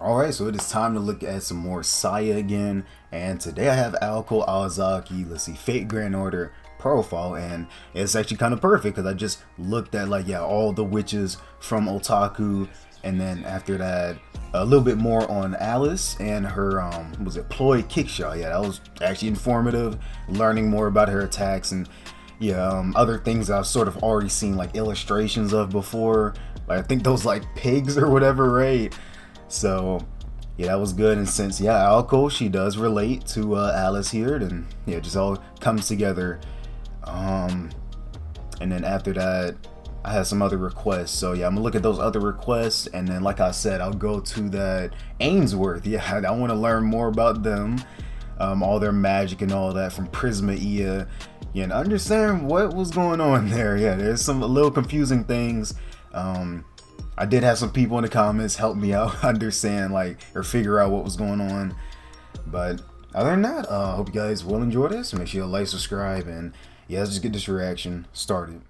Alright, so it is time to look at some more Tsiah again, and today I have Aoko Aozaki, let's see, Fate Grand Order profile, and it's actually kind of perfect because I just looked at all the witches from Otaku, and then after that a little bit more on Alice and her was it ploy kickshot. Yeah, that was actually informative, learning more about her attacks and other things I've sort of already seen like illustrations of before, like I think those like pigs or whatever, right? So yeah, that was good. And since Aoko, she does relate to Alice here, then it just all comes together. And then after that I had some other requests, so I'm gonna look at those other requests, and then like I said, I'll go to that Ainsworth. I want to learn more about them, all their magic and all that from Prisma and understand what was going on there. There's some little confusing things. I did have some people in the comments help me out understand or figure out what was going on. But other than that, I hope you guys will enjoy this. Make sure you like, subscribe, and let's just get this reaction started.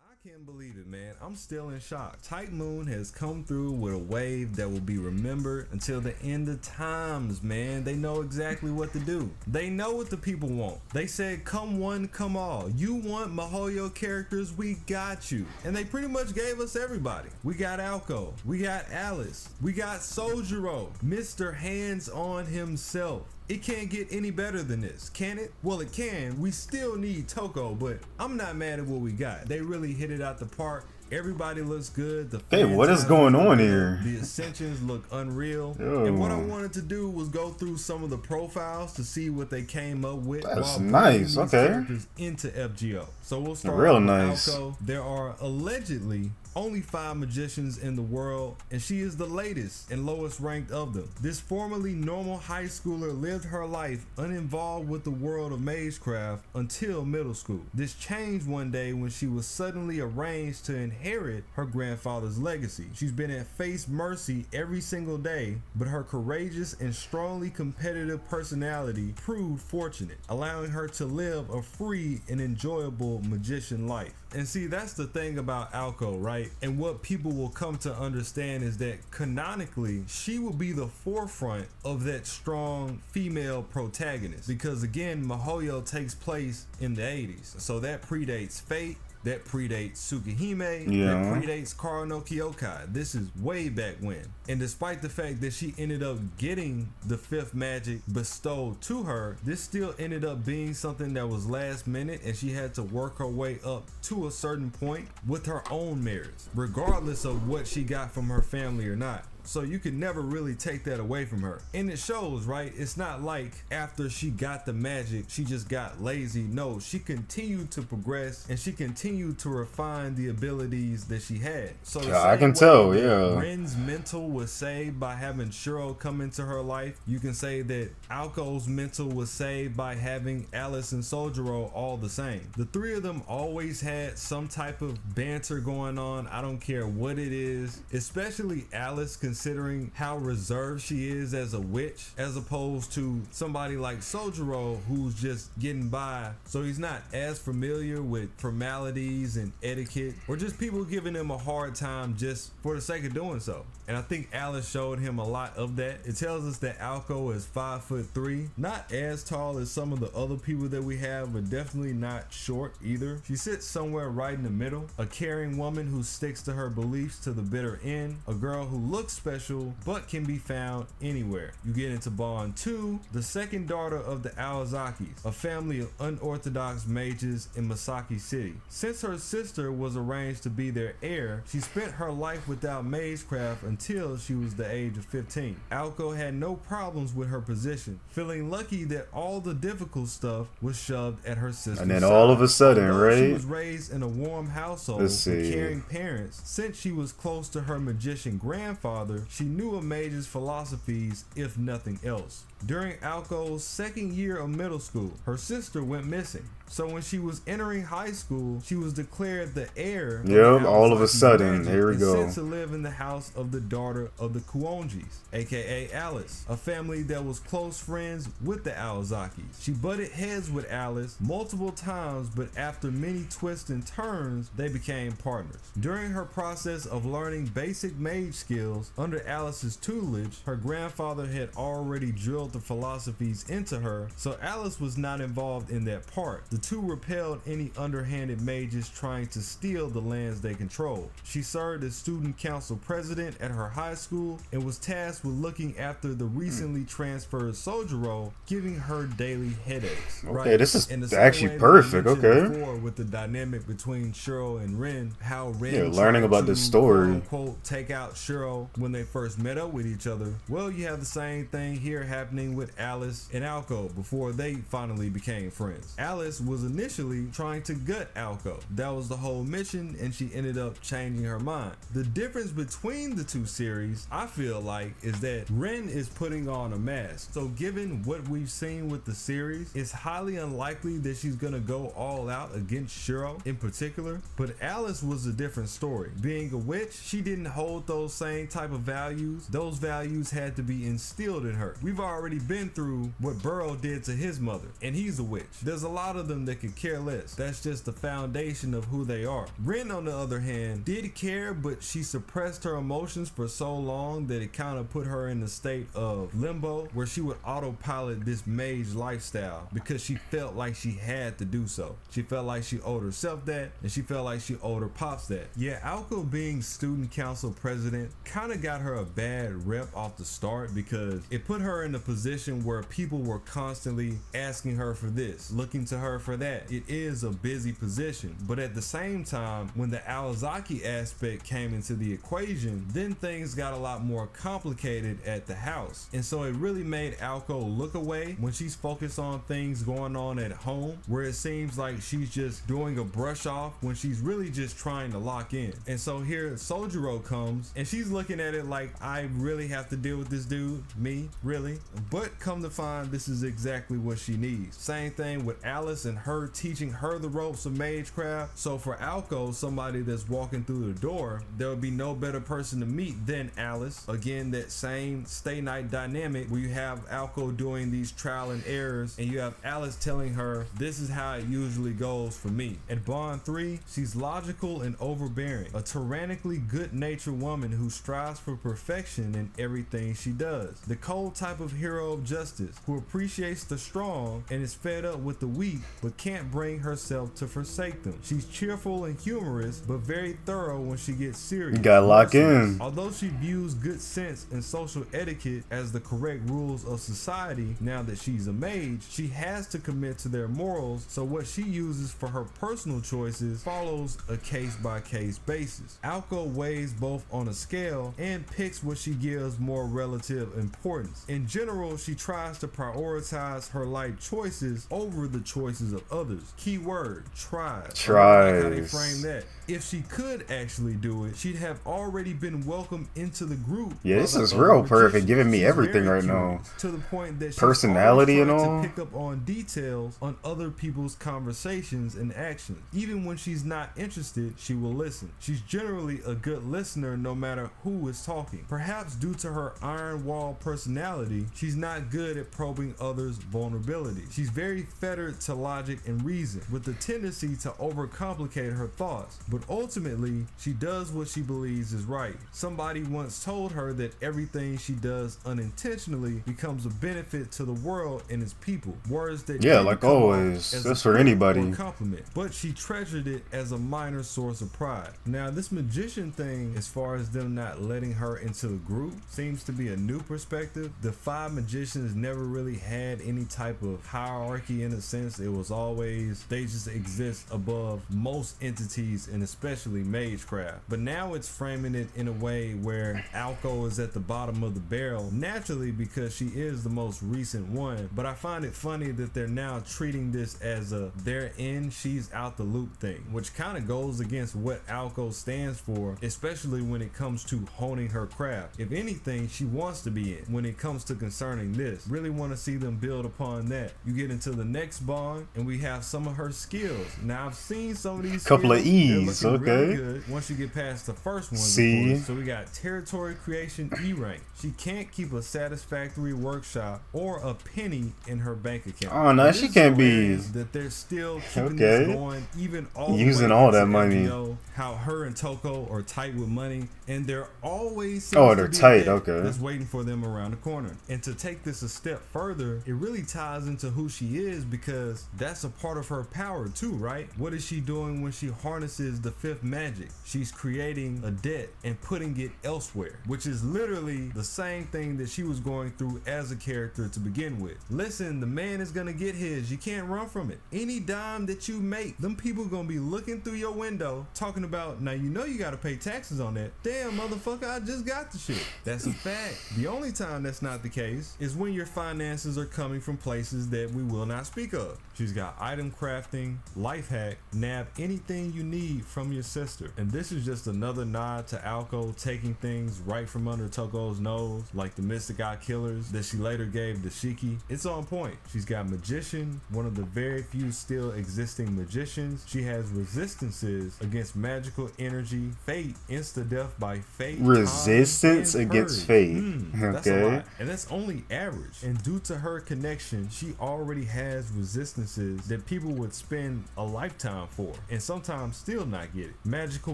I can't believe it, man. I'm still in shock. Type Moon has come through with a wave that will be remembered until the end of times, man. They know exactly what to do. They know what the people want. They said, come one, come all. You want MiHoYo characters? We got you. And they pretty much gave us everybody. We got Aoko. We got Alice. We got Sojiro. Mr. Hands-On himself. It can't get any better than this, can it? Well, it can. We still need Toko, but I'm not mad at what we got. They really hit it out the park. Everybody looks good. Hey, what is going on here? The ascensions look unreal. Yo. And what I wanted to do was go through some of the profiles to see what they came up with. That's nice. Okay. Into FGO. So we'll start real with nice. Aoko. There are allegedly only 5 magicians in the world, and she is the latest and lowest ranked of them. This formerly normal high schooler lived her life uninvolved with the world of magecraft until middle school. This changed one day when she was suddenly arranged to inherit her grandfather's legacy. She's been at face mercy every single day, but her courageous and strongly competitive personality proved fortunate, allowing her to live a free and enjoyable magician life. And see, that's the thing about Aoko, right? And what people will come to understand is that canonically, she will be the forefront of that strong female protagonist. Because again, MiHoYo takes place in the 80s. So that predates Fate. That predates Tsukihime, that predates Karo no Kyokai. This is way back when. And despite the fact that she ended up getting the 5th magic bestowed to her, this still ended up being something that was last minute, and she had to work her way up to a certain point with her own merits, regardless of what she got from her family or not. So you can never really take that away from her. And it shows, right? It's not like after she got the magic, she just got lazy. No, she continued to progress, and she continued to refine the abilities that she had. So I can tell, Ren's mental was saved by having Shuro come into her life. You can say that Aoko's mental was saved by having Alice and Sojiro all the same. The 3 of them always had some type of banter going on. I don't care what it is, especially Alice, considering how reserved she is as a witch, as opposed to somebody like Sojiro who's just getting by, so he's not as familiar with formalities and etiquette, or just people giving him a hard time just for the sake of doing so. And I think Alice showed him a lot of that. It tells us that Aoko is 5'3", not as tall as some of the other people that we have, but definitely not short either. She sits somewhere right in the middle, a caring woman who sticks to her beliefs to the bitter end, a girl who looks special but can be found anywhere. You get into Bond 2, the second daughter of the Aozakis, a family of unorthodox mages in Masaki City. Since her sister was arranged to be their heir, she spent her life without magecraft until she was the age of 15. Aoko had no problems with her position, feeling lucky that all the difficult stuff was shoved at her sister's And then side. all of a sudden, Although she right? was raised in a warm household with caring parents. Since she was close to her magician grandfather, she knew a mage's philosophies, if nothing else. During Aoko's second year of middle school, her sister went missing. So when she was entering high school, she was declared the heir. Yep, all of a sudden, here we go. Sent to live in the house of the daughter of the Kuonjis, aka Alice, a family that was close friends with the Aozakis. She butted heads with Alice multiple times, but after many twists and turns, they became partners. During her process of learning basic mage skills, Under Alice's tutelage, her grandfather had already drilled the philosophies into her, so Alice was not involved in that part. The two repelled any underhanded mages trying to steal the lands they controlled. She served as student council president at her high school and was tasked with looking after the recently transferred Sojiro, giving her daily headaches. Okay, this is actually perfect. Okay. Before, with the dynamic between Shiro and Ren, how Ren learning about this story, quote, take out Shiro when they first met up with each other. Well, you have the same thing here happening with Alice and Aoko before they finally became friends. Alice was initially trying to gut Aoko. That was the whole mission, and she ended up changing her mind. The difference between the two series, I feel like, is that Ren is putting on a mask. So given what we've seen with the series, it's highly unlikely that she's gonna go all out against Shiro in particular. But Alice was a different story. Being a witch, she didn't hold those same type of values. Those values had to be instilled in her. We've already been through what Burrow did to his mother, and he's a witch. There's a lot of them that could care less. That's just the foundation of who they are. Ren, on the other hand, did care, but she suppressed her emotions for so long that it kind of put her in a state of limbo where she would autopilot this mage lifestyle because she felt like she had to do so. She felt like she owed herself that, and she felt like she owed her pops that. Yeah, Aoko being student council president kind of got her a bad rep off the start because it put her in a position where people were constantly asking her for this, looking to her for that. It is a busy position, but at the same time, when the Aozaki aspect came into the equation, then things got a lot more complicated at the house. And so it really made Aoko look away when she's focused on things going on at home, where it seems like she's just doing a brush off when she's really just trying to lock in. And so here Sojiro comes and she's looking at it like, I really have to deal with this dude, me, really? But come to find, this is exactly what she needs. Same thing with Alice and her teaching her the ropes of magecraft. So for Aoko, somebody that's walking through the door, there would be no better person to meet than Alice. Again, that same stay night dynamic where you have Aoko doing these trial and errors and you have Alice telling her, this is how it usually goes for me. At Bond 3, she's logical and overbearing, a tyrannically good-natured woman who strives for perfection in everything she does. The cold type of hero of justice who appreciates the strong and is fed up with the weak but can't bring herself to forsake them. She's cheerful and humorous but very thorough when she gets serious. You gotta lock in. Although she views good sense and social etiquette as the correct rules of society, now that she's a mage, she has to commit to their morals, so what she uses for her personal choices follows a case-by-case basis. Aoko weighs both on a scale and picks what she gives more relative importance. In general, she tries to prioritize her life choices over the choices of others. Keyword, tries. Like how they frame that. If she could actually do it, she'd have already been welcomed into the group. Yeah, this is real perfect, giving me everything right now. To the point that she's personality and all. to pick up on details on other people's conversations and actions. Even when she's not interested, she will listen. She's generally a good listener no matter who is talking. Perhaps due to her iron wall personality, she's not good at probing others' vulnerabilities. She's very fettered to logic and reason, with the tendency to overcomplicate her thoughts. But ultimately, she does what she believes is right. Somebody once told her that everything she does unintentionally becomes a benefit to the world and its people. Words that like always, that's for anybody. Compliment, but she treasured it as a minor source of pride. Now, this magician thing, as far as them not letting her into the group, seems to be a new perspective. The 5 magicians never really had any type of hierarchy in a sense. It was always, they just exist above most entities and especially magecraft. But now it's framing it in a way where Aoko is at the bottom of the barrel, naturally because she is the most recent one. But I find it funny that they're now treating this as a they're in, she's out the loop thing, which kind of goes against what Aoko stands for, especially when it comes to honing her craft. If anything, she wants to be in when it comes to concerning this. Really want to see them build upon that. You get into the next bond and we have some of her skills. Now I've seen some of these couple skills, of E's, okay, really good once you get past the first one. C. So we got territory creation E rank. She can't keep a satisfactory workshop or a penny in her bank account. Oh no, she can't be. That they're still keeping this going, even all using all that money. You know how her and Toko are tight with money, and they're always always seems Oh, to they're be tight, a okay. that's waiting for them around the corner. And to take this a step further, it really ties into who she is, because that's a part of her power too, right? What is she doing when she harnesses the fifth magic? She's creating a debt and putting it elsewhere, which is literally the same thing that she was going through as a character to begin with. Listen, the man is gonna get his. You can't run from it. Any dime that you make, them people gonna be looking through your window talking about, now you know you gotta pay taxes on that. Damn, motherfucker, I just got the shit. That's a fact. The only time that's not the case is when your finances are coming from places that we will not speak of. She's got item crafting, life hack, nab anything you need from your sister. And this is just another nod to Aoko taking things right from under Toko's nose, like the Mystic Eye Killers that she later gave to Shiki. It's on point. She's got Magician, one of the very few still existing magicians. She has resistances against magical energy, fate, insta-death by fate, Resistance against fate. That's a Okay. lot. And that's only average. And due to her connection, she already has resistances that people would spend a lifetime for and sometimes still not get it. Magical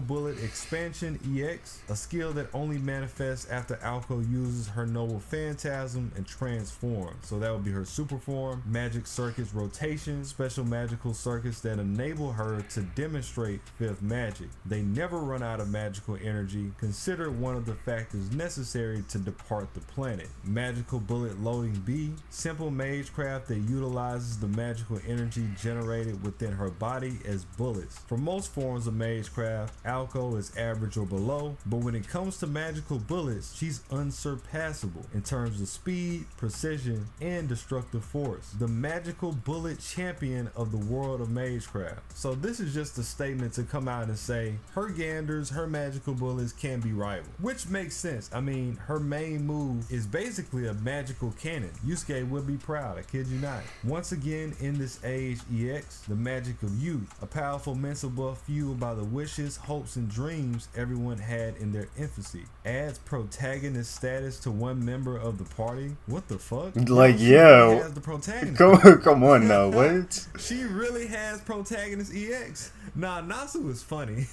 Bullet Expansion EX, a skill that only manifests after Aoko uses her Noble Phantasm and transforms. So that would be her super form. Magic Circuits Rotation, special magical circuits that enable her to demonstrate fifth magic. They never run out of magical energy, considered one of the factors necessary to depart the planet. Magical Bullet Loading B, simple magecraft that utilizes the magical energy generated within her body as bullets. For most forms of magecraft, Aoko is average or below, but when it comes to magical bullets, she's unsurpassable in terms of speed, precision, and destructive force. The magical bullet champion of the world of magecraft. So this is just a statement to come out and say her ganders, her magical bullets can be rivaled, which makes sense. I mean, her main move is basically a magical cannon. Yusuke would be proud, I kid you not. Once again, in this age EX, the magic of youth, a powerful mental buff fueled by the wishes, hopes, and dreams everyone had in their infancy. Adds protagonist status to one member of the party. What the fuck? Like, She yeah. really has the protagonist. Come on now, what? She really has protagonist EX. Nah, Nasu is funny.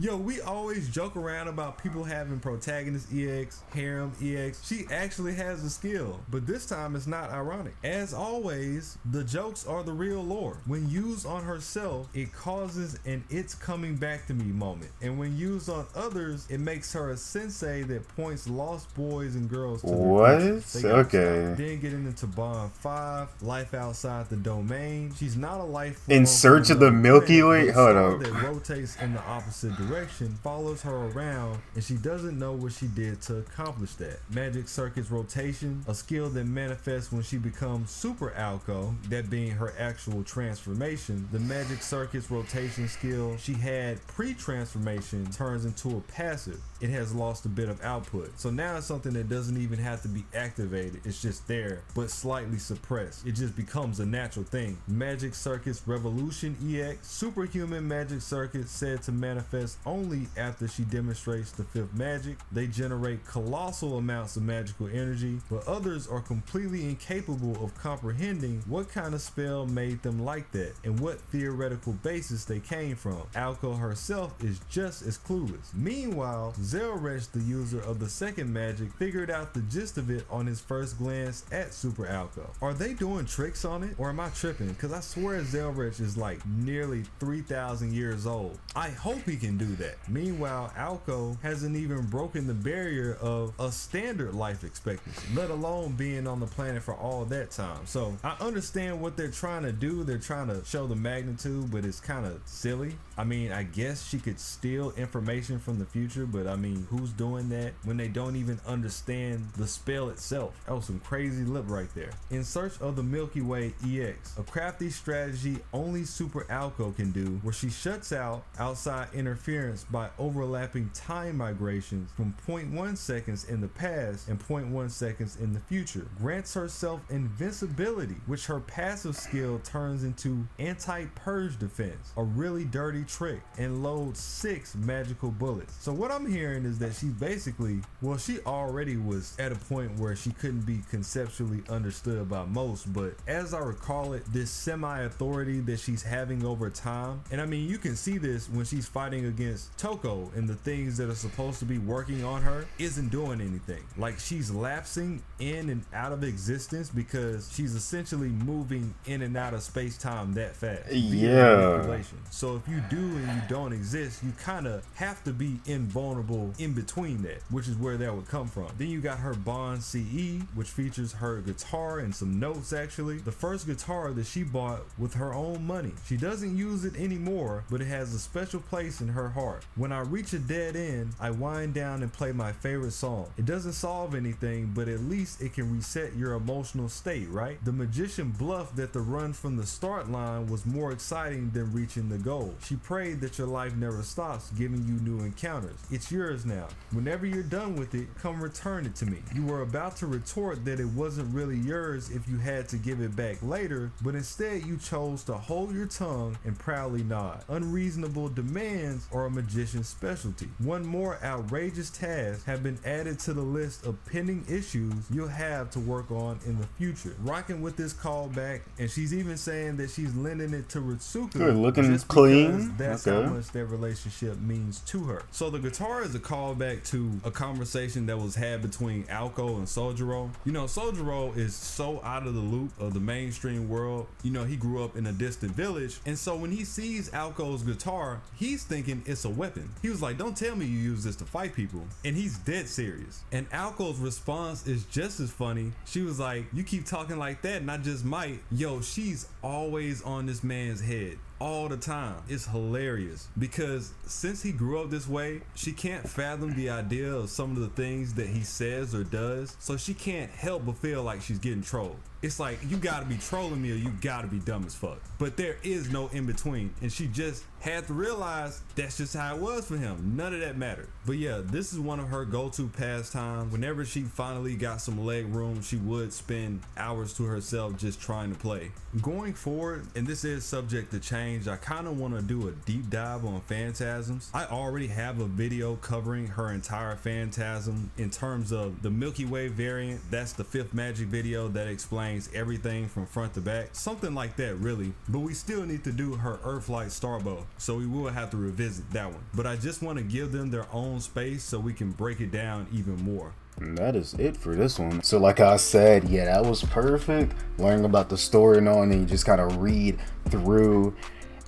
Yo, we always joke around about people having protagonist EX, harem EX. She actually has the skill, but this time it's not ironic. As always, the jokes are the real lore. When used on herself, it causes an "it's coming back to me" moment. And when used on others, it makes her a sensei that points lost boys and girls to What? their futures. They gotta Okay. stop. Then getting into Bond 5, Life Outside the Domain. She's not a life form In search of the from Milky planet, Way? but a Hold star up. that rotates in the opposite direction, follows her around, and she doesn't know what she did to accomplish that. Magic Circuits Rotation, a skill that manifests when she becomes Super Aoko, that being her actual transformation. The Magic Circuits Rotation skill she had pre-transformation turns into a passive. It has lost a bit of output. So now it's something that doesn't even have to be activated. It's just there, but slightly suppressed. It just becomes a natural thing. Magic Circuits Revolution EX, superhuman magic circuits said to manifest only after she demonstrates the fifth magic. They generate colossal amounts of magical energy, but others are completely incapable of comprehending what kind of spell made them like that and what theoretical basis they came from. Aoko herself is just as clueless. Meanwhile, Zelresh, the user of the second magic, figured out the gist of it on his first glance at Super Aoko. Are they doing tricks on it, or am I tripping? Because I swear Zelresh is like nearly 3,000 years old. I hope he can do that. Meanwhile, Aoko hasn't even broken the barrier of a standard life expectancy, let alone being on the planet for all that time. So I understand what they're trying to do. They're trying to show the magnitude, but it's kind of silly. I mean, I guess she could steal information from the future, but I mean, who's doing that when they don't even understand the spell itself? That was some crazy lip right there. In Search of the Milky Way EX, a crafty strategy only Super Aoko can do, where she shuts out outside interference by overlapping time migrations from 0.1 seconds in the past and 0.1 seconds in the future. Grants herself invincibility, which her passive skill turns into anti-purge defense, a really dirty trick, and loads 6 magical bullets. So what I'm hearing is that she basically, well, she already was at a point where she couldn't be conceptually understood by most, but as I recall it, this semi-authority that she's having over time, and I mean, you can see this when she's fighting against Toko and the things that are supposed to be working on her isn't doing anything. Like, she's lapsing in and out of existence because she's essentially moving in and out of space-time that fast. Manipulation. So if you do and you don't exist, you kind of have to be invulnerable in between that, which is where that would come from. Then you got her Bond CE, which features her guitar and some notes. Actually, the first guitar that she bought with her own money. She doesn't use it anymore, but it has a special place in her heart. When I reach a dead end, I wind down and play my favorite song. It doesn't solve anything, but at least it can reset your emotional state, right? The magician bluffed that the run from the start line was more exciting than reaching the goal. She prayed that your life never stops, giving you new encounters. It's yours now. Whenever you're done with it, come return it to me. You were about to retort that it wasn't really yours if you had to give it back later, but instead you chose to hold your tongue and proudly nod. Unreasonable demands are a magician's specialty. One more outrageous task have been added to the list of pending issues you'll have to work on in the future. Rocking with this callback, and she's even saying that she's lending it to Ritsuka. Good, looking just clean. That's okay. how much their relationship means to her. So the guitar is a callback to a conversation that was had between Aoko and Sojiro. You know, Sojiro is so out of the loop of the mainstream world. You know, he grew up in a distant village, and so when he sees Aoko's guitar, he's thinking it's a weapon. He was like, don't tell me you use this to fight people. And he's dead serious. And Aoko's response is just as funny. She was like, you keep talking like that and I just might. Yo, she's always on this man's head all the time. It's hilarious because since he grew up this way, she can't fathom the idea of some of the things that he says or does, so she can't help but feel like she's getting trolled. It's like, you gotta be trolling me or you gotta be dumb as fuck. But there is no in between, and she just had to realize that's just how it was for him. None of that mattered. But yeah, this is one of her go-to pastimes. Whenever she finally got some leg room, she would spend hours to herself just trying to play. Going forward, and this is subject to change, I kind of want to do a deep dive on phantasms. I already have a video covering her entire phantasm in terms of the Milky Way variant. That's the 5th magic video that explains everything from front to back. Something like that, really. But we still need to do her Earthlight Starbow, so we will have to revisit that one. But I just want to give them their own space so we can break it down even more. And that is it for this one. So like I said, yeah, that was perfect. Learning about the story and all, and then you just kind of read through.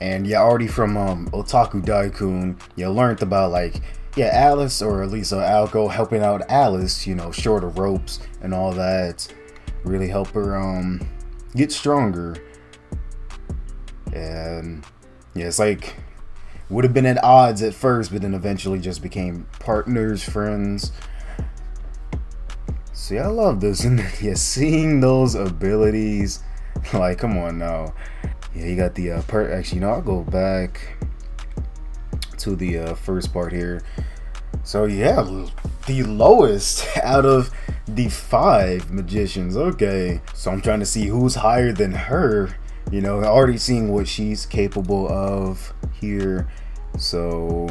And yeah, already from Otaku Daikun, you learned about, like, yeah, Alice, or at least Aoko helping out Alice, you know, short of ropes and all that. Really help her get stronger. And yeah, it's like, would have been at odds at first, but then eventually just became partners, friends. See, I love this. And yeah, seeing those abilities, like, come on now. Yeah, you got the actually, you know, I'll go back to the first part here. So yeah, the lowest out of the 5 magicians. Okay, so I'm trying to see who's higher than her. You know, already seeing what she's capable of here. So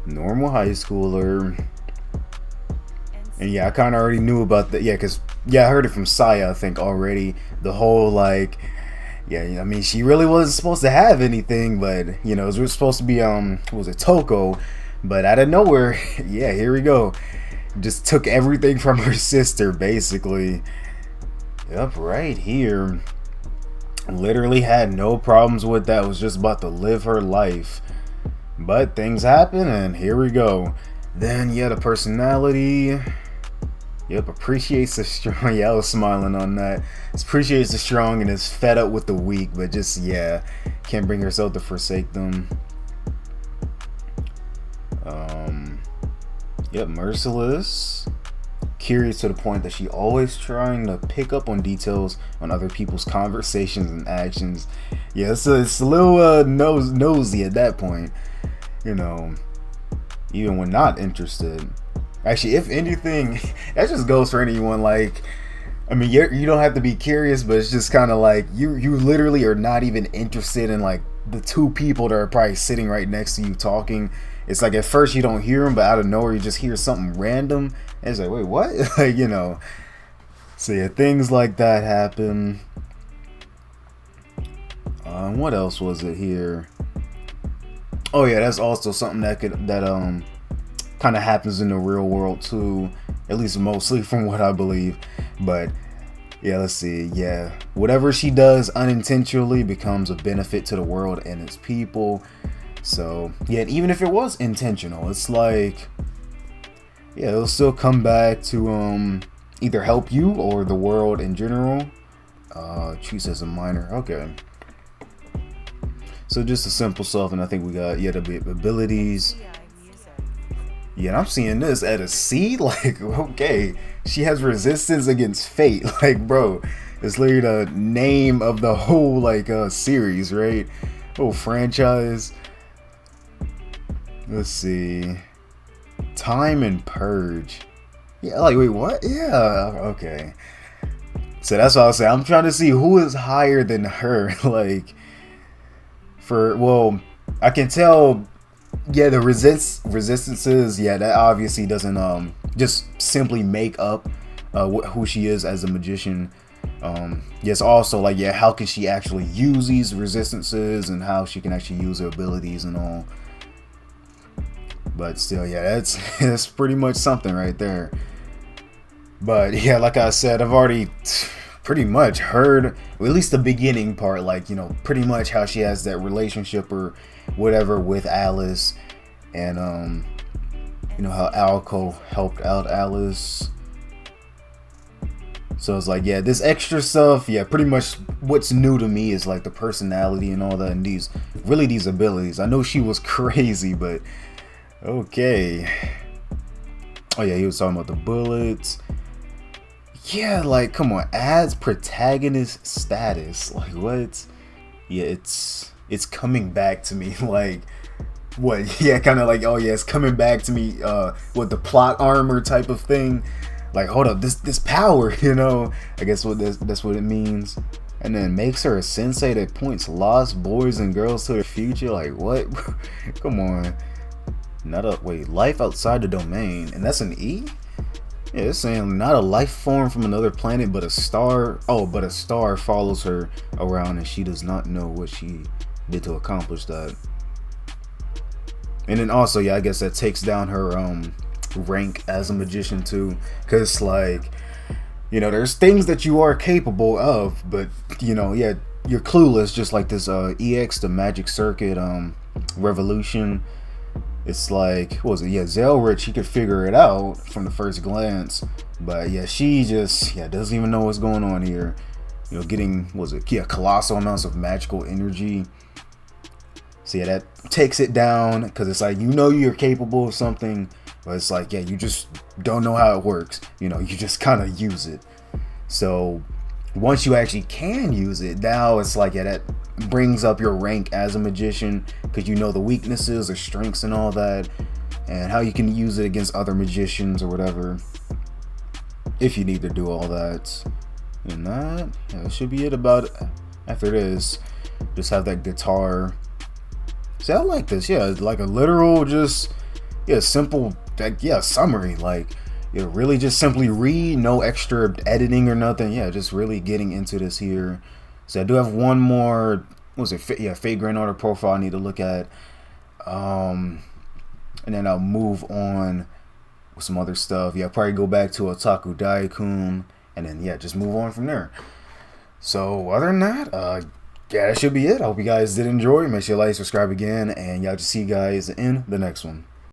normal high schooler. And yeah, I kind of already knew about that. Yeah, because yeah, I heard it from Tsiah, I think, already. The whole, like, yeah, I mean, she really wasn't supposed to have anything, but you know, it was supposed to be what was it, Toko? But out of nowhere, yeah, here we go. Just took everything from her sister, basically. Yep, right here. Literally had no problems with that. Was just about to live her life. But things happen, and here we go. Then, yeah, the personality. Yep, appreciates the strong. Yeah, I was smiling on that. Appreciates the strong and is fed up with the weak, but just, yeah, can't bring herself to forsake them. Yep, merciless. Curious to the point that she always trying to pick up on details on other people's conversations and actions. Yeah, it's a little nosy at that point, you know, even when not interested. Actually, if anything, that just goes for anyone. Like, I mean, you don't have to be curious, but it's just kind of like you literally are not even interested in, like, the 2 people that are probably sitting right next to you talking. It's like at first you don't hear them, but out of nowhere you just hear something random. And it's like, wait, what? Like, you know. So yeah, things like that happen. What else was it here? Oh yeah, that's also something that kind of happens in the real world too, at least mostly from what I believe. But yeah, let's see. Yeah, whatever she does unintentionally becomes a benefit to the world and its people. So yeah, even if it was intentional, it's like, yeah, it'll still come back to either help you or the world in general. Choose as a minor. Okay. So just the simple stuff, and I think we got, yeah, the abilities. Yeah, and I'm seeing this at a C. Like, okay, she has resistance against fate. Like, bro, it's literally the name of the whole like series, right? Whole franchise. Let's see. Time and Purge. Yeah, like, wait, what? Yeah, okay. So that's what I was saying. I'm trying to see who is higher than her. Like, well, I can tell. Yeah, the resistances. Yeah, that obviously doesn't just simply make up who she is as a magician. Yes, also like, yeah, how can she actually use these resistances and how she can actually use her abilities and all. But still, yeah, that's pretty much something right there. But yeah, like I said, I've already pretty much heard, or at least the beginning part, like, you know, pretty much how she has that relationship or whatever with Alice, and you know, how Aoko helped out Alice. So it's like, yeah, this extra stuff, yeah, pretty much what's new to me is like the personality and all that, and these abilities. I know she was crazy, but okay. Oh yeah, he was talking about the bullets. Yeah, like, come on, adds protagonist status. Like, what? Yeah, it's coming back to me. Like, what? Yeah, kind of like, oh yeah, it's coming back to me. With the plot armor type of thing. Like, hold up, this power, you know? I guess that's what it means. And then makes her a sensei that points lost boys and girls to the future. Like, what? Come on. Wait, life outside the domain, and that's an E? Yeah, it's saying not a life form from another planet, but a star. Oh, but a star follows her around, and she does not know what she did to accomplish that. And then also, yeah, I guess that takes down her rank as a magician too, because like, you know, there's things that you are capable of, but you know, yeah, you're clueless. Just like this EX, the Magic Circuit Revolution. It's like, what was it? Yeah, Zelrich, he could figure it out from the first glance. But yeah, she just, yeah, doesn't even know what's going on here. You know, getting, colossal amounts of magical energy. So yeah, that takes it down, because it's like, you know, you're capable of something, but it's like, yeah, you just don't know how it works. You know, you just kind of use it. So once you actually can use it, now it's like, yeah, that brings up your rank as a magician, because you know the weaknesses or strengths and all that, and how you can use it against other magicians or whatever, if you need to do all that. And that, yeah, that should be it about after this. Just have that guitar. See, I like this. Yeah, like a literal, just, yeah, simple, like, yeah, summary. Like, yeah, really just simply read, no extra editing or nothing. Yeah, just really getting into this here. So I do have one more, what was it? Yeah, Fate Grand Order profile I need to look at. And then I'll move on with some other stuff. Yeah, I'll probably go back to Otaku Daikun, and then, yeah, just move on from there. So other than that, yeah, that should be it. I hope you guys did enjoy. Make sure you like, subscribe again, and y'all just see you guys in the next one.